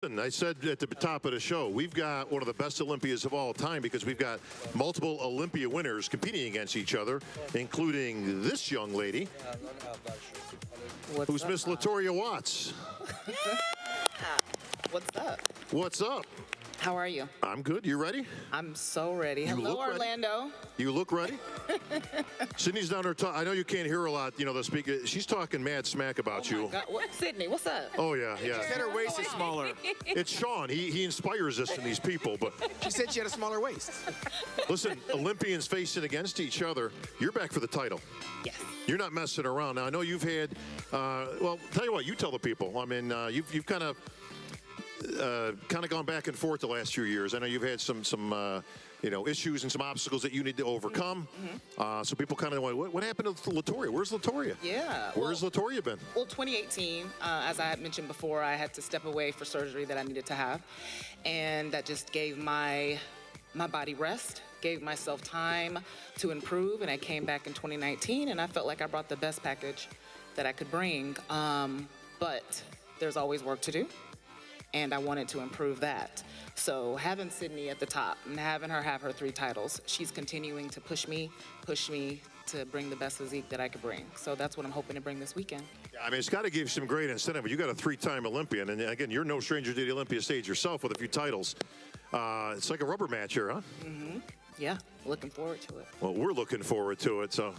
And I said at the top of the show, we've got one of the best Olympias of all time because we've got multiple Olympia winners competing against each other, including this young lady, who's Miss Latoria Watts. What's up? What's up? How are you? I'm good. You ready? I'm so ready. Hello, Orlando. You look ready? Sydney's down there. I know you can't hear a lot, the speaker. She's talking mad smack about you. God. What? Sydney, what's up? Oh, yeah. She said her waist is smaller. It's Sean. He inspires us in these people. But She said she had a smaller waist. listen, Olympians facing against each other. You're back for the title. Yes. You're not messing around. Now, I know you've had, well, tell you what, you tell the people. I mean, you've kind of gone back and forth the last few years. I know you've had some issues and some obstacles that you need to overcome. So people kind of went, what happened to Latoria? Where's Latoria? Yeah. Where's Latoria been? Well, 2018, as I had mentioned before, I had to step away for surgery that I needed to have. And that just gave my body rest, gave myself time to improve. And I came back in 2019, and I felt like I brought the best package that I could bring. But there's always work to do. And I wanted to improve that. So having Sydney at the top and having her have her 3 titles, she's continuing to push me to bring the best physique that I could bring. So that's what I'm hoping to bring this weekend. Yeah, I mean, it's got to give some great incentive. You got a 3-time Olympian, and again, you're no stranger to the Olympia stage yourself with a few titles. It's like a rubber match here, huh? Yeah, looking forward to it. Well, we're looking forward to it, so